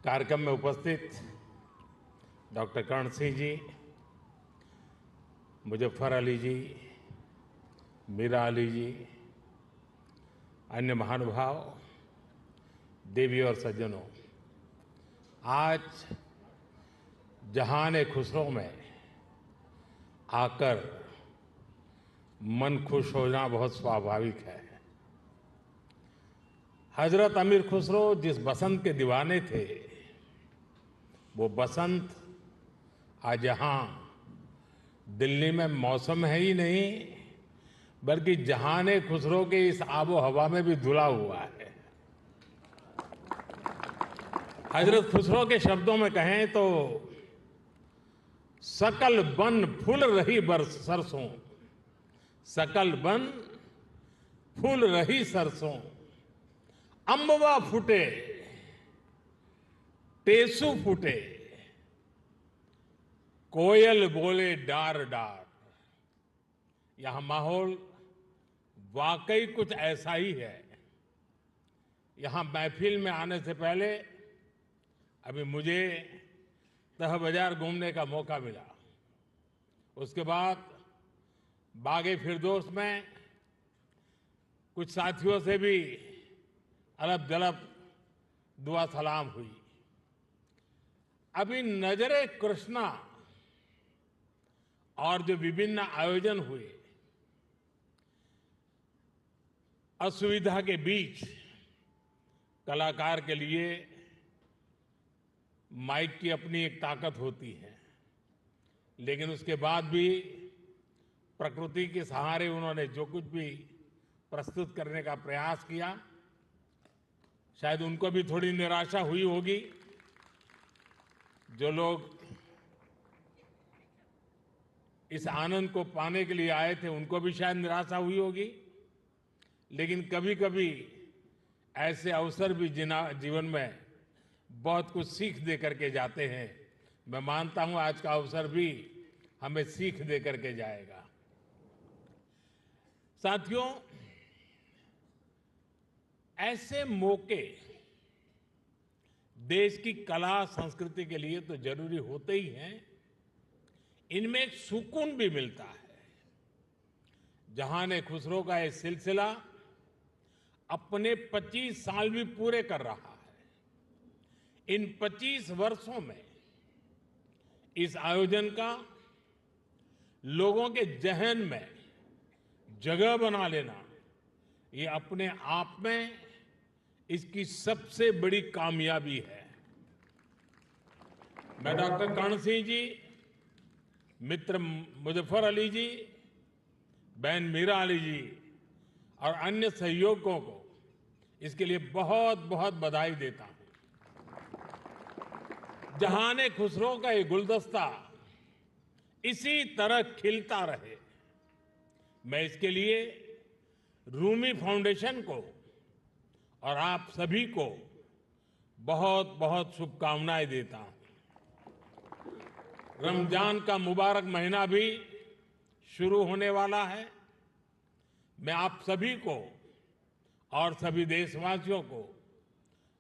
कार्यक्रम में उपस्थित डॉक्टर कर्ण सिंह जी, मुजफ्फर अली जी, मीरा अली जी, अन्य महानुभाव, देवी और सज्जनों, आज जहान खुसरो में आकर मन खुश होना बहुत स्वाभाविक है। हजरत अमीर खुसरो जिस बसंत के दीवाने थे, वो बसंत आज यहाँ दिल्ली में मौसम है ही नहीं, बल्कि जहान खुसरो के इस आबो हवा में भी धुला हुआ है। हजरत खुसरो के शब्दों में कहें तो सकल बन फूल रही बरस सरसों, सकल बन फूल रही सरसों, अम्बवा फूटे टेसू फूटे, कोयल बोले डार डार। यहां माहौल वाकई कुछ ऐसा ही है। यहां महफिल में आने से पहले अभी मुझे तह बाजार घूमने का मौका मिला। उसके बाद बागे फिरदौस में कुछ साथियों से भी अलब जलब दुआ सलाम हुई। अभी नजरे कृष्णा और जो विभिन्न आयोजन हुए, असुविधा के बीच कलाकार के लिए माइक की अपनी एक ताकत होती है, लेकिन उसके बाद भी प्रकृति के सहारे उन्होंने जो कुछ भी प्रस्तुत करने का प्रयास किया, शायद उनको भी थोड़ी निराशा हुई होगी। जो लोग इस आनंद को पाने के लिए आए थे, उनको भी शायद निराशा हुई होगी। लेकिन कभी कभी ऐसे अवसर भी जीवन में बहुत कुछ सीख दे करके जाते हैं। मैं मानता हूं आज का अवसर भी हमें सीख दे करके जाएगा। साथियों, ऐसे मौके देश की कला संस्कृति के लिए तो जरूरी होते ही हैं, इनमें एक सुकून भी मिलता है। जहान खुसरो का ये सिलसिला अपने 25 साल भी पूरे कर रहा है। इन 25 वर्षों में इस आयोजन का लोगों के जहन में जगह बना लेना, ये अपने आप में इसकी सबसे बड़ी कामयाबी है। मैं डॉक्टर कर्ण सिंह जी, मित्र मुजफ्फर अली जी, बहन मीरा अली जी और अन्य सहयोगियों को इसके लिए बहुत बहुत बधाई देता हूं। जहान खुसरो का ये गुलदस्ता इसी तरह खिलता रहे, मैं इसके लिए रूमी फाउंडेशन को और आप सभी को बहुत बहुत शुभकामनाएं देता हूं। रमजान का मुबारक महीना भी शुरू होने वाला है। मैं आप सभी को और सभी देशवासियों को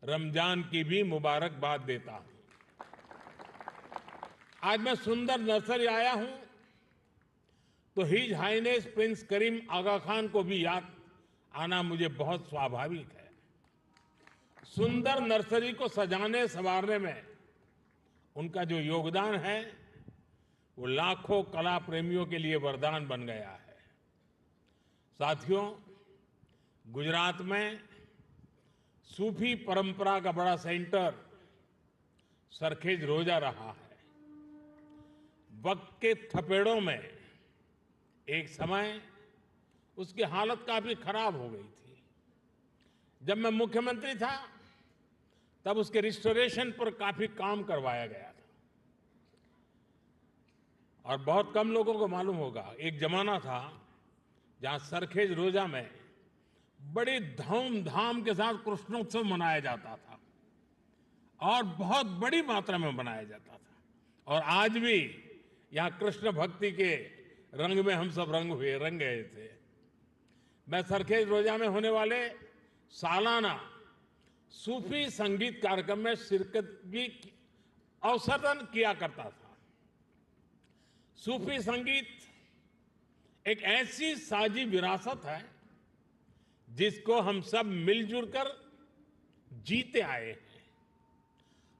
रमजान की भी मुबारकबाद देता हूं। आज मैं सुंदर नर्सरी आया हूं तो हिज हाइनेस प्रिंस करीम आगा खान को भी याद आना मुझे बहुत स्वाभाविक है। सुंदर नर्सरी को सजाने संवारने में उनका जो योगदान है, वो लाखों कला प्रेमियों के लिए वरदान बन गया है। साथियों, गुजरात में सूफी परंपरा का बड़ा सेंटर सरखेज रोजा रहा है। वक्त के थपेड़ों में एक समय उसकी हालत काफी खराब हो गई थी। जब मैं मुख्यमंत्री था तब उसके रिस्टोरेशन पर काफी काम करवाया गया था। और बहुत कम लोगों को मालूम होगा, एक जमाना था जहां सरखेज रोजा में बड़ी धूमधाम के साथ कृष्णोत्सव मनाया जाता था और बहुत बड़ी मात्रा में मनाया जाता था। और आज भी यहां कृष्ण भक्ति के रंग में हम सब रंग गए थे। मैं सरखेज रोजा में होने वाले सालाना सूफी संगीत कार्यक्रम में शिरकत की अवसर किया करता था। सूफी संगीत एक ऐसी साजी विरासत है जिसको हम सब मिलजुल कर जीते आए हैं।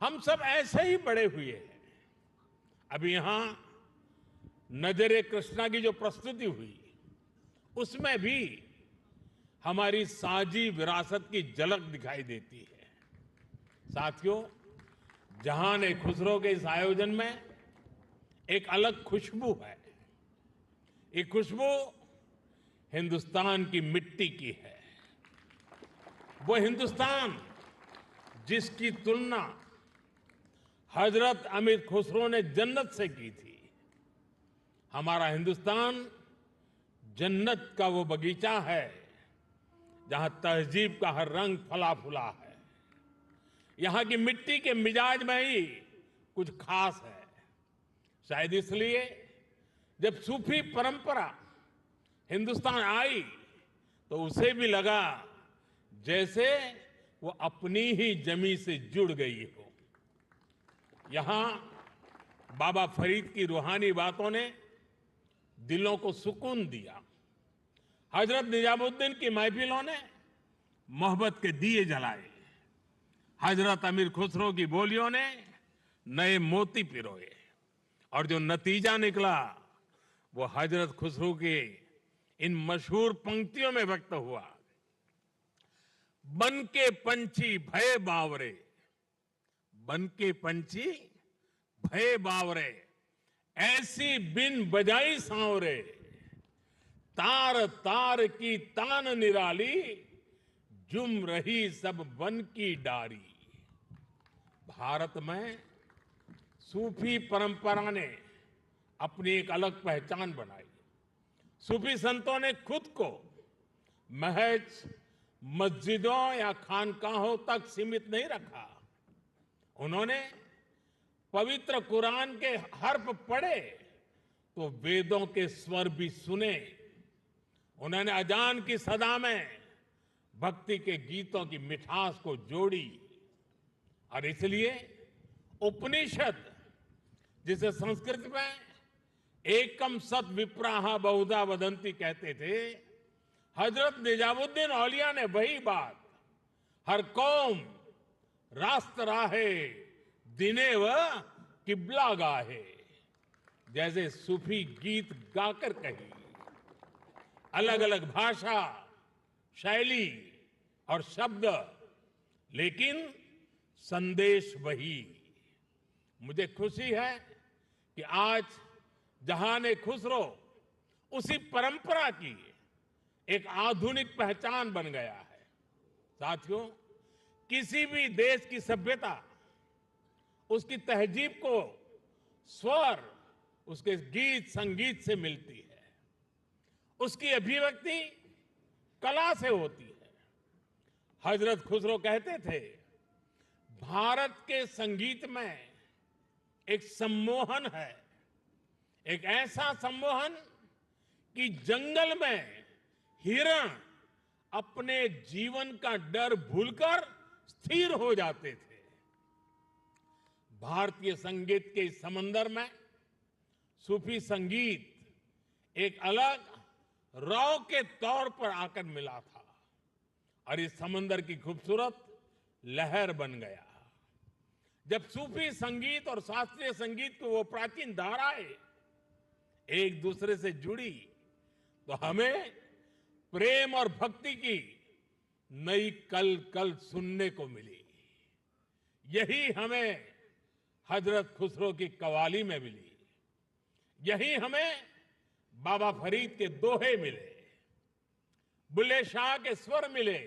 हम सब ऐसे ही बड़े हुए हैं। अभी यहां नजरे कृष्णा की जो प्रस्तुति हुई उसमें भी हमारी साजी विरासत की झलक दिखाई देती है। साथियों, जहान खुसरो के इस आयोजन में एक अलग खुशबू है। ये खुशबू हिंदुस्तान की मिट्टी की है। वो हिंदुस्तान जिसकी तुलना हजरत अमीर खुसरो ने जन्नत से की थी। हमारा हिंदुस्तान जन्नत का वो बगीचा है जहां तहजीब का हर रंग फला फूला है। यहां की मिट्टी के मिजाज में ही कुछ खास है। शायद इसलिए जब सूफी परंपरा हिंदुस्तान आई तो उसे भी लगा जैसे वो अपनी ही जमी से जुड़ गई हो। यहां बाबा फरीद की रूहानी बातों ने दिलों को सुकून दिया। हजरत निजामुद्दीन की महफिलों ने मोहब्बत के दिए जलाए। हजरत अमीर खुसरो की बोलियों ने नए मोती पिरोए और जो नतीजा निकला वो हजरत खुसरो के इन मशहूर पंक्तियों में व्यक्त हुआ। बन के पंछी भय बावरे, बन के पंछी भय बावरे, ऐसी बिन बजाई सांवरे, तार तार की तान निराली, जुम रही सब वन की डारी। भारत में सूफी परंपरा ने अपनी एक अलग पहचान बनाई। सूफी संतों ने खुद को महज मस्जिदों या खानकाहों तक सीमित नहीं रखा। उन्होंने पवित्र कुरान के हर्फ पढ़े तो वेदों के स्वर भी सुने। उन्होंने अजान की सदा में भक्ति के गीतों की मिठास को जोड़ी और इसलिए उपनिषद, जिसे संस्कृत में एकम सत विप्राहा बहुधा वदंती कहते थे, हजरत निजामुद्दीन औलिया ने वही बात हर कौम रास्त राहे दिने व किबला गाहे जैसे सूफी गीत गाकर कही। अलग अलग भाषा, शैली और शब्द, लेकिन संदेश वही। मुझे खुशी है कि आज जहान खुसरो उसी परंपरा की एक आधुनिक पहचान बन गया है। साथियों, किसी भी देश की सभ्यता उसकी तहजीब को स्वर उसके गीत संगीत से मिलती है। उसकी अभिव्यक्ति कला से होती है। हजरत खुसरो कहते थे, भारत के संगीत में एक सम्मोहन है, एक ऐसा सम्मोहन कि जंगल में हिरण अपने जीवन का डर भूलकर स्थिर हो जाते थे। भारतीय संगीत के इस समंदर में सूफी संगीत एक अलग रौ के तौर पर आकर मिला था और इस समंदर की खूबसूरत लहर बन गया। जब सूफी संगीत और शास्त्रीय संगीत की वो प्राचीन धाराएं एक दूसरे से जुड़ी तो हमें प्रेम और भक्ति की नई कल कल सुनने को मिली। यही हमें हजरत खुसरो की कव्वाली में मिली। यही हमें बाबा फरीद के दोहे मिले, बुल्ले शाह के स्वर मिले,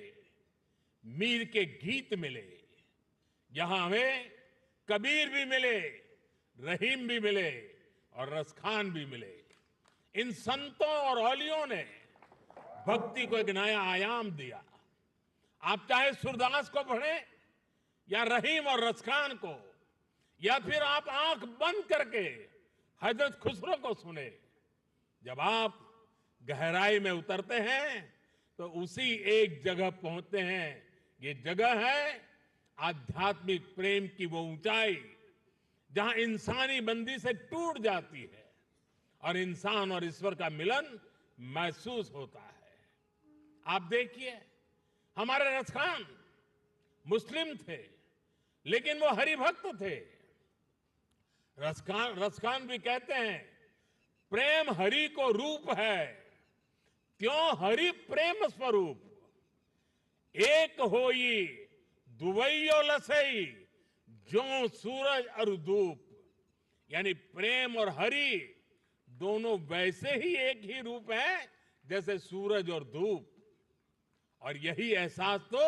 मीर के गीत मिले। यहां हमें कबीर भी मिले, रहीम भी मिले और रसखान भी मिले। इन संतों और औलियों ने भक्ति को एक नया आयाम दिया। आप चाहे सूरदास को पढ़ें या रहीम और रसखान को, या फिर आप आंख बंद करके हजरत खुसरो को सुने। जब आप गहराई में उतरते हैं तो उसी एक जगह पहुंचते हैं। ये जगह है आध्यात्मिक प्रेम की वो ऊंचाई जहां इंसानी बंदी से टूट जाती है और इंसान और ईश्वर का मिलन महसूस होता है। आप देखिए, हमारे रसखान मुस्लिम थे, लेकिन वो हरिभक्त थे। रसखान भी कहते हैं, प्रेम हरि को रूप है, त्यों हरि प्रेम स्वरूप। एक होई दुवैयो लसई, जो सूरज और धूप। यानी प्रेम और हरि दोनों वैसे ही एक ही रूप है जैसे सूरज और धूप। और यही एहसास तो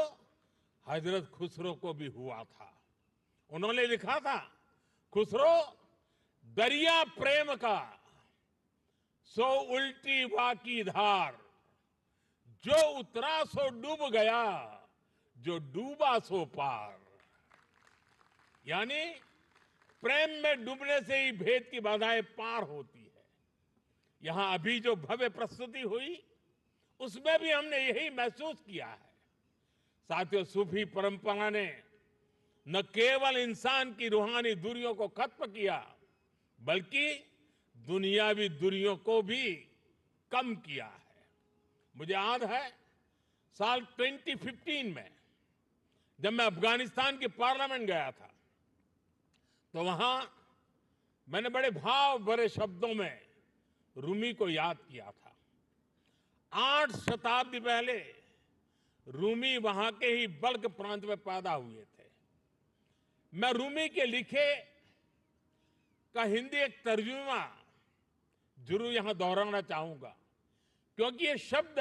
हजरत खुसरो को भी हुआ था। उन्होंने लिखा था, खुसरो दरिया प्रेम का सो उल्टी वाकी धार, जो उतरा सो डूब गया, जो डूबा सो पार। यानी प्रेम में डूबने से ही भेद की बाधाएं पार होती है। यहां अभी जो भव्य प्रस्तुति हुई, उसमें भी हमने यही महसूस किया है। साथियों, सूफी परंपरा ने न केवल इंसान की रूहानी दूरियों को खत्म किया, बल्कि दुनियावी दूरियों को भी कम किया है। मुझे याद है, साल 2015 में जब मैं अफगानिस्तान की पार्लियामेंट गया था, तो वहां मैंने बड़े भाव भरे शब्दों में रूमी को याद किया था। 8 शताब्दी पहले रूमी वहां के ही बल्ख प्रांत में पैदा हुए थे। मैं रूमी के लिखे का हिंदी एक तर्जुमा जरूर यहां दोहराना चाहूंगा, क्योंकि ये शब्द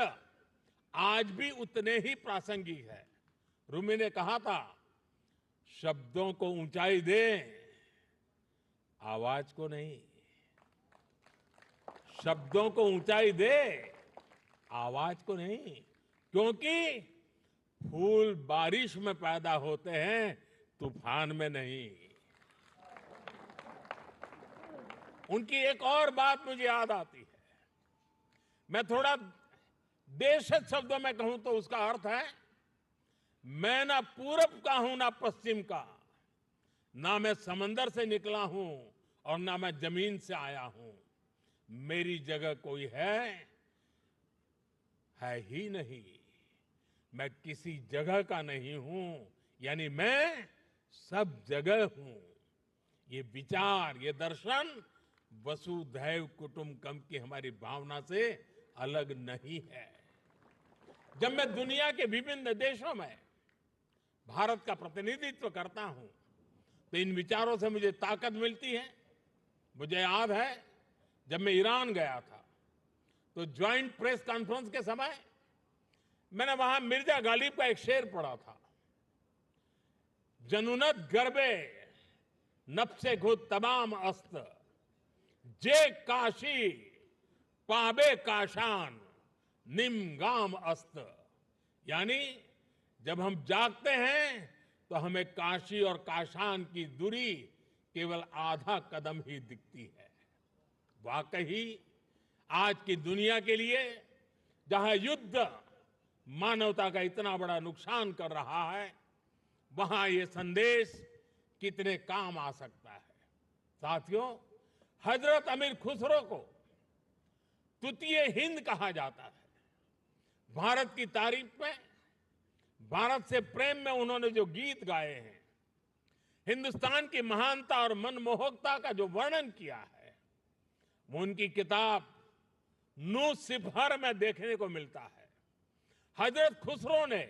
आज भी उतने ही प्रासंगिक है। रूमी ने कहा था, शब्दों को ऊंचाई दे, आवाज को नहीं। शब्दों को ऊंचाई दे, आवाज को नहीं, क्योंकि फूल बारिश में पैदा होते हैं, तूफान में नहीं। उनकी एक और बात मुझे याद आती है। मैं थोड़ा देशज शब्दों में कहूं तो उसका अर्थ है, मैं ना पूरब का हूं ना पश्चिम का, ना मैं समंदर से निकला हूं और ना मैं जमीन से आया हूं। मेरी जगह कोई है ही नहीं। मैं किसी जगह का नहीं हूं, यानी मैं सब जगह हूं। ये विचार, ये दर्शन वसुधैव कुटुंबकम की हमारी भावना से अलग नहीं है। जब मैं दुनिया के विभिन्न देशों में भारत का प्रतिनिधित्व करता हूं, तो इन विचारों से मुझे ताकत मिलती है। मुझे याद है, जब मैं ईरान गया था, तो ज्वाइंट प्रेस कॉन्फ्रेंस के समय मैंने वहां मिर्जा गालिब का एक शेर पढ़ा था, जनुनत गर्बे नफ्से खुद तमाम अस्त, जे काशी पाबे काशान निम गाम अस्त। यानी जब हम जागते हैं तो हमें काशी और काशान की दूरी केवल आधा कदम ही दिखती है। वाकई आज की दुनिया के लिए, जहां युद्ध मानवता का इतना बड़ा नुकसान कर रहा है, वहां ये संदेश कितने काम आ सकता है। साथियों, हजरत अमीर खुसरो को तृतीय हिंद कहा जाता है। भारत की तारीफ में, भारत से प्रेम में उन्होंने जो गीत गाए हैं, हिंदुस्तान की महानता और मनमोहकता का जो वर्णन किया है, वो उनकी किताब नू सिफहर में देखने को मिलता है। हजरत खुसरो ने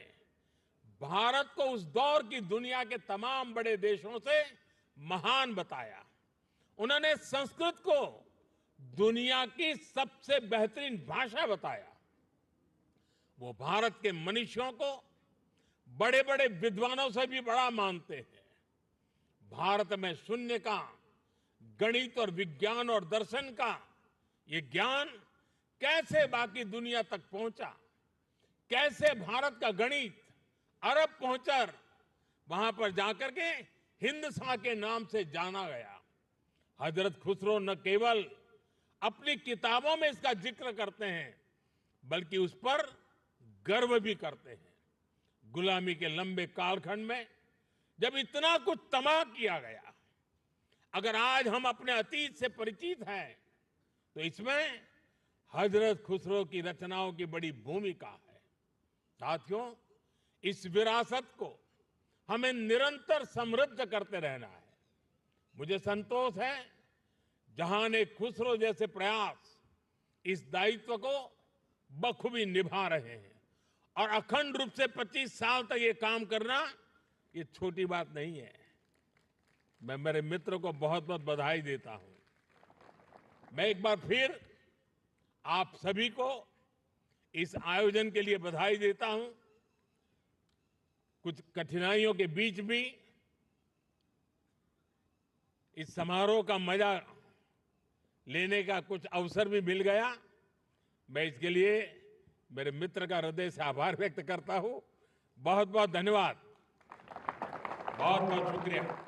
भारत को उस दौर की दुनिया के तमाम बड़े देशों से महान बताया। उन्होंने संस्कृत को दुनिया की सबसे बेहतरीन भाषा बताया। वो भारत के मनीषियों को बड़े बड़े विद्वानों से भी बड़ा मानते हैं। भारत में शून्य का, गणित और विज्ञान और दर्शन का ये ज्ञान कैसे बाकी दुनिया तक पहुंचा, कैसे भारत का गणित अरब पहुंचकर वहां पर जाकर के हिंदसा के नाम से जाना गया। हजरत खुसरो न केवल अपनी किताबों में इसका जिक्र करते हैं, बल्कि उस पर गर्व भी करते हैं। गुलामी के लंबे कालखंड में जब इतना कुछ तबाह किया गया, अगर आज हम अपने अतीत से परिचित हैं तो इसमें हजरत खुसरो की रचनाओं की बड़ी भूमिका है। साथियों, इस विरासत को हमें निरंतर समृद्ध करते रहना है। मुझे संतोष है जहान ए खुसरो जैसे प्रयास इस दायित्व को बखूबी निभा रहे हैं और अखंड रूप से 25 साल तक ये काम करना ये छोटी बात नहीं है। मैं मेरे मित्र को बहुत बहुत बधाई देता हूं। मैं एक बार फिर आप सभी को इस आयोजन के लिए बधाई देता हूं। कुछ कठिनाइयों के बीच भी इस समारोह का मजा लेने का कुछ अवसर भी मिल गया। मैं इसके लिए मेरे मित्र का हृदय से आभार व्यक्त करता हूं। बहुत बहुत धन्यवाद, बहुत बहुत शुक्रिया।